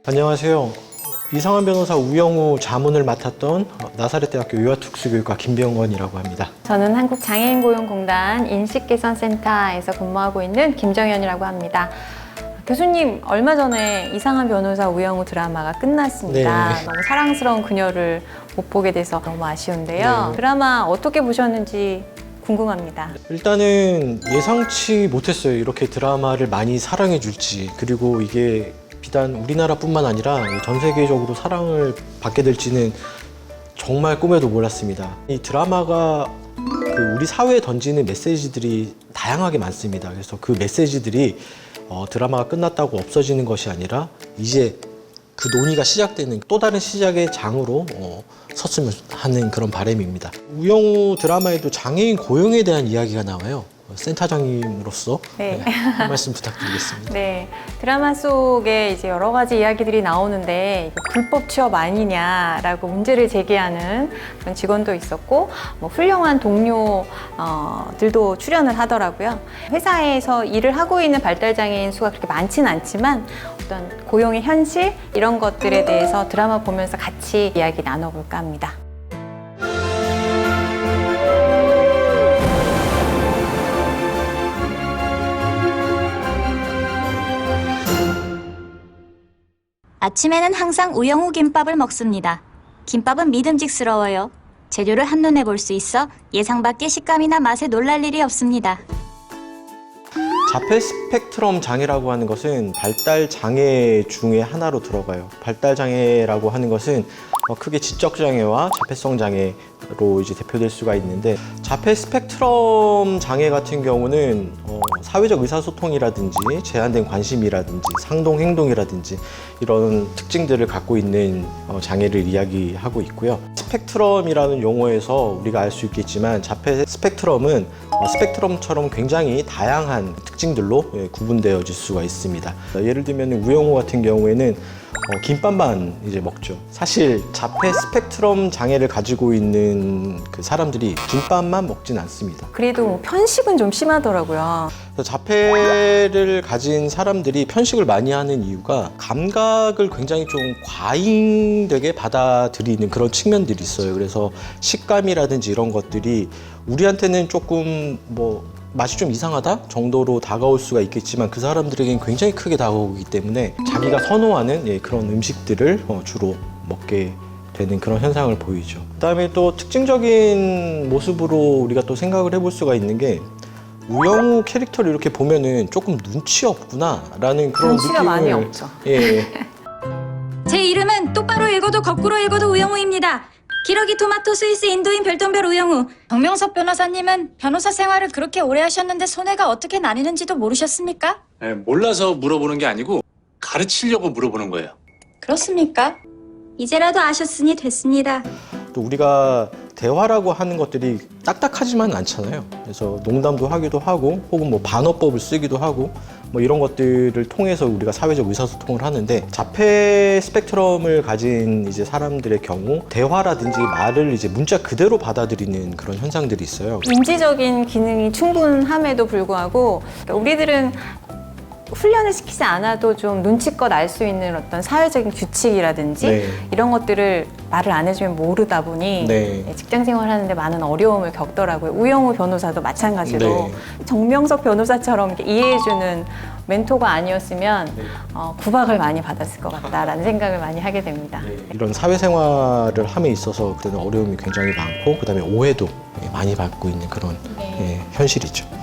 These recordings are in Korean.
안녕하세요. 이상한 변호사 우영우 자문을 맡았던 나사렛대학교 유아특수교육과 김병건이라고 합니다. 저는 한국장애인고용공단 인식개선센터에서 근무하고 있는 김정현이라고 합니다. 교수님, 얼마 전에 이상한 변호사 우영우 드라마가 끝났습니다. 네. 너무 사랑스러운 그녀를 못 보게 돼서 너무 아쉬운데요. 네. 드라마 어떻게 보셨는지 궁금합니다. 일단은 예상치 못했어요. 이렇게 드라마를 많이 사랑해 줄지. 그리고 이게 비단 우리나라뿐만 아니라 전 세계적으로 사랑을 받게 될지는 정말 꿈에도 몰랐습니다. 이 드라마가 우리 사회에 던지는 메시지들이 다양하게 많습니다. 그래서 그 메시지들이 드라마가 끝났다고 없어지는 것이 아니라 이제 그 논의가 시작되는 또 다른 시작의 장으로 섰으면 하는 그런 바람입니다. 우영우 드라마에도 장애인 고용에 대한 이야기가 나와요. 센터장님으로서 네. 한 말씀 부탁드리겠습니다. 네, 드라마 속에 이제 여러 가지 이야기들이 나오는데 이거 불법 취업 아니냐라고 문제를 제기하는 그런 직원도 있었고 훌륭한 동료들도 출연을 하더라고요. 회사에서 일을 하고 있는 발달장애인 수가 그렇게 많지는 않지만 어떤 고용의 현실 이런 것들에 대해서 드라마 보면서 같이 이야기 나눠볼까 합니다. 아침에는 항상 우영우 김밥을 먹습니다. 김밥은 믿음직스러워요. 재료를 한눈에 볼 수 있어 예상 밖의 식감이나 맛에 놀랄 일이 없습니다. 자폐 스펙트럼 장애라고 하는 것은 발달 장애 중에 하나로 들어가요. 발달 장애라고 하는 것은 크게 지적 장애와 자폐성 장애로 이제 대표될 수가 있는데, 자폐 스펙트럼 장애 같은 경우는 사회적 의사소통이라든지 제한된 관심이라든지 상동 행동이라든지 이런 특징들을 갖고 있는 장애를 이야기하고 있고요. 스펙트럼이라는 용어에서 우리가 알 수 있겠지만 자폐 스펙트럼은 스펙트럼처럼 굉장히 다양한 특징들로 구분되어질 수가 있습니다. 예를 들면 우영우 같은 경우에는 김밥만 이제 먹죠. 사실 자폐 스펙트럼 장애를 가지고 있는 그 사람들이 김밥만 먹진 않습니다. 그래도 편식은 좀 심하더라고요. 자폐를 가진 사람들이 편식을 많이 하는 이유가 감각을 굉장히 좀 과잉되게 받아들이는 그런 측면들이 있어요. 그래서 식감이라든지 이런 것들이 우리한테는 조금 맛이 좀 이상하다 정도로 다가올 수가 있겠지만 그 사람들에게는 굉장히 크게 다가오기 때문에 자기가 선호하는 그런 음식들을 주로 먹게 되는 그런 현상을 보이죠. 그다음에 또 특징적인 모습으로 우리가 또 생각을 해볼 수가 있는 게, 우영우 캐릭터를 이렇게 보면은 조금 눈치 없구나라는 그런 눈치가 느낌을 많이 없죠. 예. 제 이름은 똑바로 읽어도 거꾸로 읽어도 우영우입니다. 기러기 토마토 스위스 인도인 별똥별 우영우. 정명석 변호사님은 변호사 생활을 그렇게 오래 하셨는데 손해가 어떻게 나뉘는지도 모르셨습니까? 몰라서 물어보는 게 아니고 가르치려고 물어보는 거예요. 그렇습니까? 이제라도 아셨으니 됐습니다. 또 우리가 대화라고 하는 것들이 딱딱하지만 않잖아요. 그래서 농담도 하기도 하고 혹은 반어법을 쓰기도 하고 이런 것들을 통해서 우리가 사회적 의사소통을 하는데, 자폐 스펙트럼을 가진 이제 사람들의 경우 대화라든지 말을 이제 문자 그대로 받아들이는 그런 현상들이 있어요. 인지적인 기능이 충분함에도 불구하고 우리들은 훈련을 시키지 않아도 좀 눈치껏 알 수 있는 어떤 사회적인 규칙이라든지 네. 이런 것들을 말을 안 해주면 모르다 보니 네. 직장 생활하는데 많은 어려움을 겪더라고요. 우영우 변호사도 마찬가지로 네. 정명석 변호사처럼 이렇게 이해해주는 멘토가 아니었으면 네. 구박을 많이 받았을 것 같다라는 생각을 많이 하게 됩니다. 이런 사회생활을 함에 있어서 그때는 어려움이 굉장히 많고 그다음에 오해도 많이 받고 있는 그런 현실이죠.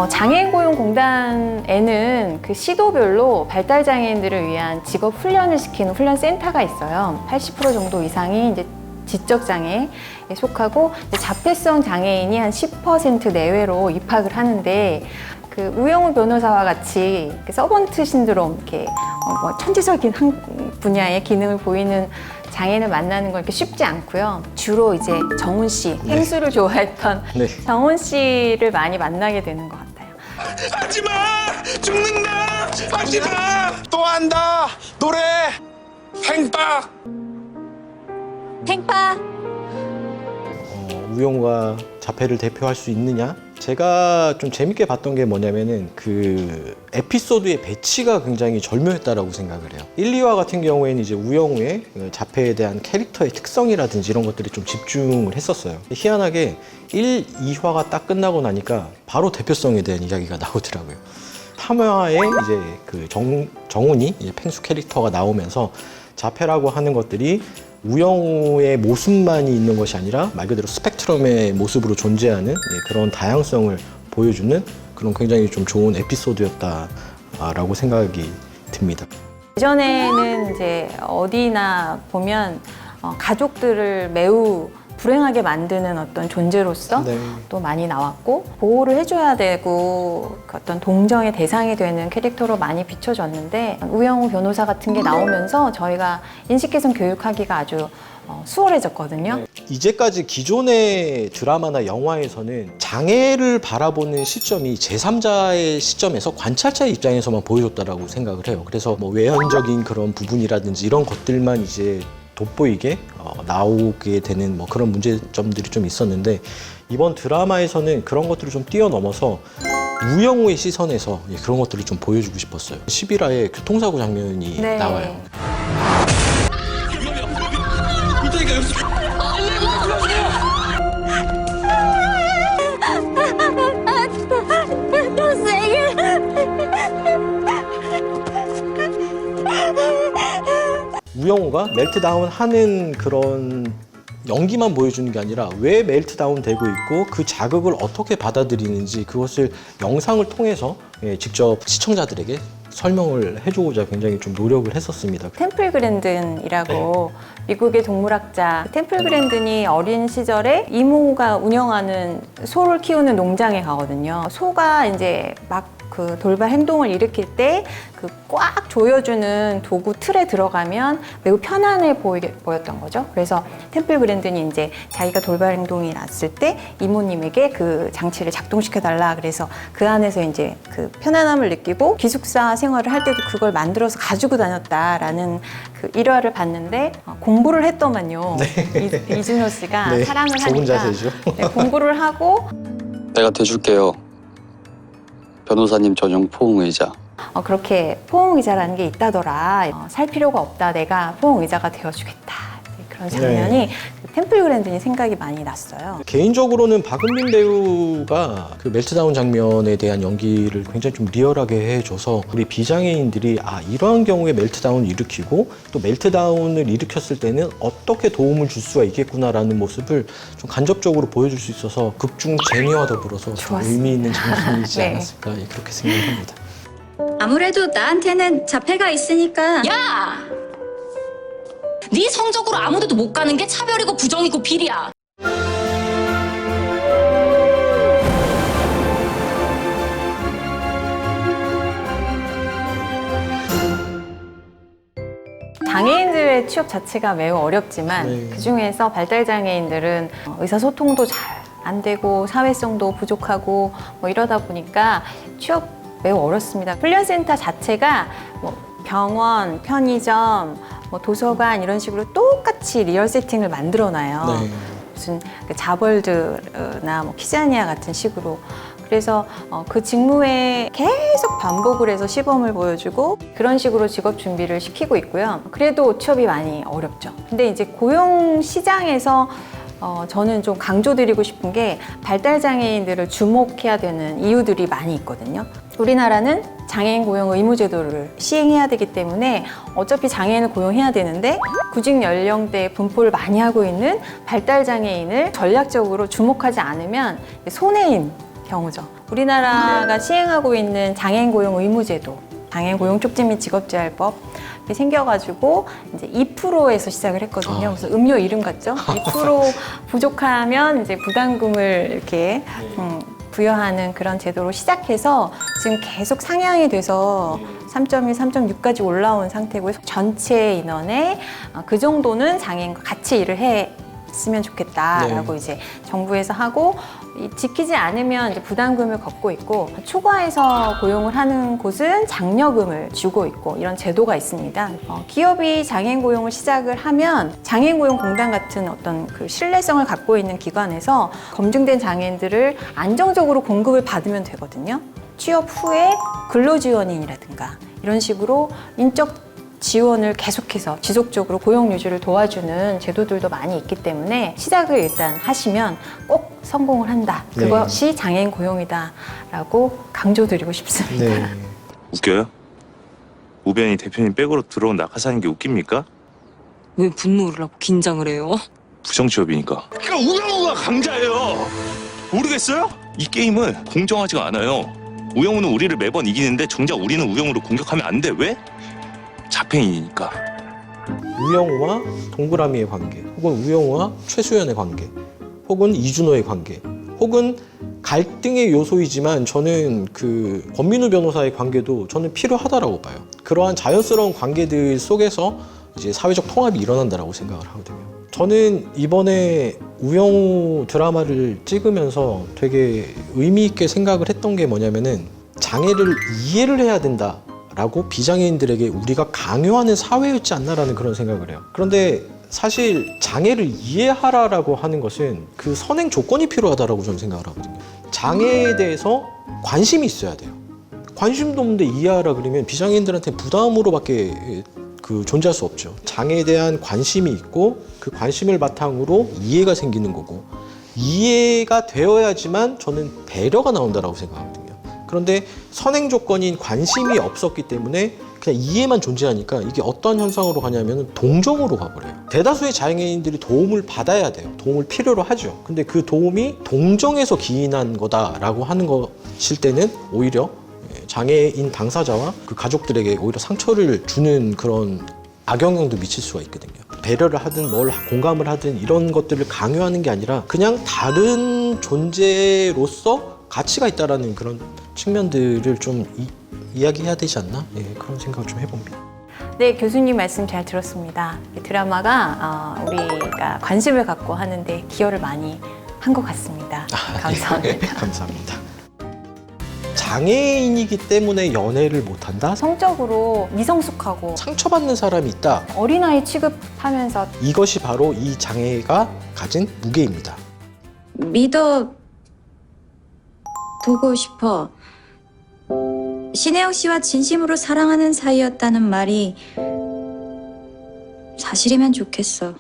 장애인고용공단에는 그 시도별로 발달장애인들을 위한 직업 훈련을 시키는 훈련센터가 있어요. 80% 정도 이상이 이제 지적장애에 속하고 이제 자폐성 장애인이 한 10% 내외로 입학을 하는데, 그 우영우 변호사와 같이 서번트 신드롬, 이렇게 천재적인 한 분야의 기능을 보이는 장애인을 만나는 건 이렇게 쉽지 않고요. 주로 이제 정훈 씨, 펭수를 좋아했던 네. 정훈 씨를 많이 만나게 되는 것 같아요. 하지마! 죽는다! 하지마! 또 한다! 노래! 팽박! 팽파. 우영우가 자폐를 대표할 수 있느냐? 제가 좀 재밌게 봤던 게 뭐냐면은 그 에피소드의 배치가 굉장히 절묘했다라고 생각을 해요. 1, 2화 같은 경우에는 이제 우영우의 그 자폐에 대한 캐릭터의 특성이라든지 이런 것들이 좀 집중을 했었어요. 희한하게 1, 2화가 딱 끝나고 나니까 바로 대표성에 대한 이야기가 나오더라고요. 3화에 이제 그 정훈이 이제 펭수 캐릭터가 나오면서 자폐라고 하는 것들이 우영우의 모습만이 있는 것이 아니라 말 그대로 스펙트럼의 모습으로 존재하는 그런 다양성을 보여주는 그런 굉장히 좀 좋은 에피소드였다라고 생각이 듭니다. 예전에는 이제 어디나 보면 가족들을 매우 불행하게 만드는 어떤 존재로서 네. 또 많이 나왔고 보호를 해줘야 되고 그 어떤 동정의 대상이 되는 캐릭터로 많이 비춰졌는데 우영우 변호사 같은 게 나오면서 저희가 인식개선 교육하기가 아주 수월해졌거든요. 이제까지 기존의 드라마나 영화에서는 장애를 바라보는 시점이 제3자의 시점에서 관찰자의 입장에서만 보여줬다라고 생각을 해요. 그래서 뭐 외현적인 그런 부분이라든지 이런 것들만 이제 돋보이게 나오게 되는 뭐 그런 문제점들이 좀 있었는데 이번 드라마에서는 그런 것들을 좀 뛰어넘어서 우영우의 시선에서 그런 것들을 좀 보여주고 싶었어요. 11화에 교통사고 장면이 네. 나와요. 우영우가 멜트다운 하는 그런 연기만 보여주는 게 아니라 왜 멜트다운 되고 있고 그 자극을 어떻게 받아들이는지 그것을 영상을 통해서 직접 시청자들에게 설명을 해주고자 굉장히 좀 노력을 했었습니다. 템플 그랜든이라고 미국의 동물학자 템플 그랜든이 어린 시절에 이모가 운영하는 소를 키우는 농장에 가거든요. 소가 이제 막 그 돌발 행동을 일으킬 때 그 꽉 조여주는 도구 틀에 들어가면 매우 편안해 보였던 거죠. 그래서 템플 그랜든이 이제 자기가 돌발 행동이 났을 때 이모님에게 그 장치를 작동시켜 달라. 그래서 그 안에서 이제 그 편안함을 느끼고 기숙사 생활을 할 때도 그걸 만들어서 가지고 다녔다라는 그 일화를 봤는데 공부를 했더만요. 이준호 씨가 네, 사랑을 좋은 하니까 자세죠. 네, 공부를 하고 내가 대줄게요. 변호사님 전용 포옹의자. 그렇게 포옹의자라는 게 있다더라. 살 필요가 없다. 내가 포옹의자가 되어주겠다. 그런 장면이 그 템플 그랜든이 생각이 많이 났어요. 개인적으로는 박은빈 배우가 그 멜트다운 장면에 대한 연기를 굉장히 좀 리얼하게 해줘서 우리 비장애인들이 이러한 경우에 멜트다운을 일으키고 또 멜트다운을 일으켰을 때는 어떻게 도움을 줄 수가 있겠구나라는 모습을 좀 간접적으로 보여줄 수 있어서 극중 제니와 더불어서 좀 의미 있는 장면이지 네. 않았을까 그렇게 생각합니다. 아무래도 나한테는 자폐가 있으니까 야! 네 성적으로 아무데도 못 가는 게 차별이고 부정이고 비리야. 장애인들의 취업 자체가 매우 어렵지만 네. 그중에서 발달장애인들은 의사소통도 잘 안 되고 사회성도 부족하고 뭐 이러다 보니까 취업 매우 어렵습니다. 훈련센터 자체가 뭐 병원, 편의점, 뭐 도서관 이런 식으로 똑같이 리얼 세팅을 만들어놔요. 네. 무슨 그 자벌드나 뭐 키자니아 같은 식으로. 그래서 그 직무에 계속 반복을 해서 시범을 보여주고 그런 식으로 직업 준비를 시키고 있고요. 그래도 취업이 많이 어렵죠. 근데 이제 고용 시장에서 저는 좀 강조드리고 싶은 게 발달장애인들을 주목해야 되는 이유들이 많이 있거든요. 우리나라는 장애인 고용 의무제도를 시행해야 되기 때문에 어차피 장애인을 고용해야 되는데 구직 연령대 분포를 많이 하고 있는 발달장애인을 전략적으로 주목하지 않으면 손해인 경우죠. 우리나라가 시행하고 있는 장애인 고용 의무제도, 장애인 고용 촉진 및 직업재활법 생겨가지고 이제 2%에서 시작을 했거든요. 그래서 음료 이름 같죠? 2% 부족하면 이제 부담금을 이렇게 부여하는 그런 제도로 시작해서 지금 계속 상향이 돼서 3.1, 3.6까지 올라온 상태고요. 전체 인원의 그 정도는 장애인과 같이 일을 했으면 좋겠다라고 이제 정부에서 하고 지키지 않으면 이제 부담금을 걷고 있고, 초과해서 고용을 하는 곳은 장려금을 주고 있고, 이런 제도가 있습니다. 기업이 장애인 고용을 시작을 하면 장애인 고용 공단 같은 어떤 그 신뢰성을 갖고 있는 기관에서 검증된 장애인들을 안정적으로 공급을 받으면 되거든요. 취업 후에 근로지원인이라든가 이런 식으로 인적 지원을 계속해서 지속적으로 고용 유지를 도와주는 제도들도 많이 있기 때문에 시작을 일단 하시면 꼭 성공을 한다. 네. 그것이 장애인 고용이다라고 강조드리고 싶습니다. 네. 웃겨요? 우변이 대표님 백으로 들어온 낙하산인 게 웃깁니까? 왜 분노를 하고 긴장을 해요? 부정취업이니까. 그러니까 우영우가 강자예요. 모르겠어요? 이 게임은 공정하지가 않아요. 우영우는 우리를 매번 이기는데 정작 우리는 우영우를 공격하면 안 돼. 왜? 자폐인이니까. 우영우와 동그라미의 관계, 혹은 우영우와 최수연의 관계, 혹은 이준호의 관계, 혹은 갈등의 요소이지만 저는 그 권민우 변호사의 관계도 저는 필요하다라고 봐요. 그러한 자연스러운 관계들 속에서 이제 사회적 통합이 일어난다라고 생각을 하거든요. 저는 이번에 우영우 드라마를 찍으면서 되게 의미 있게 생각을 했던 게 뭐냐면은, 장애를 이해를 해야 된다 라고 비장애인들에게 우리가 강요하는 사회였지 않나라는 그런 생각을 해요. 그런데 사실 장애를 이해하라라고 하는 것은 그 선행 조건이 필요하다라고 저는 생각을 하거든요. 장애에 대해서 관심이 있어야 돼요. 관심도 없는데 이해하라 그러면 비장애인들한테 부담으로밖에 존재할 수 없죠. 장애에 대한 관심이 있고 그 관심을 바탕으로 이해가 생기는 거고, 이해가 되어야지만 저는 배려가 나온다라고 생각하거든요. 그런데 선행 조건인 관심이 없었기 때문에 그냥 이해만 존재하니까 이게 어떤 현상으로 가냐면 동정으로 가버려요. 대다수의 장애인들이 도움을 받아야 돼요. 도움을 필요로 하죠. 근데 그 도움이 동정에서 기인한 거다라고 하는 것일 때는 오히려 장애인 당사자와 그 가족들에게 오히려 상처를 주는 그런 악영향도 미칠 수가 있거든요. 배려를 하든 뭘 공감을 하든 이런 것들을 강요하는 게 아니라 그냥 다른 존재로서 가치가 있다라는 그런 측면들을 좀 이야기해야 되지 않나? 그런 생각을 좀 해봅니다. 네, 교수님 말씀 잘 들었습니다. 이 드라마가 우리가 관심을 갖고 하는데 기여를 많이 한 것 같습니다. 감사합니다. 감사합니다. 장애인이기 때문에 연애를 못한다? 성적으로 미성숙하고 상처받는 사람이 있다. 어린아이 취급하면서 이것이 바로 이 장애가 가진 무게입니다. 믿어 보고 싶어. 신혜영 씨와 진심으로 사랑하는 사이였다는 말이 사실이면 좋겠어.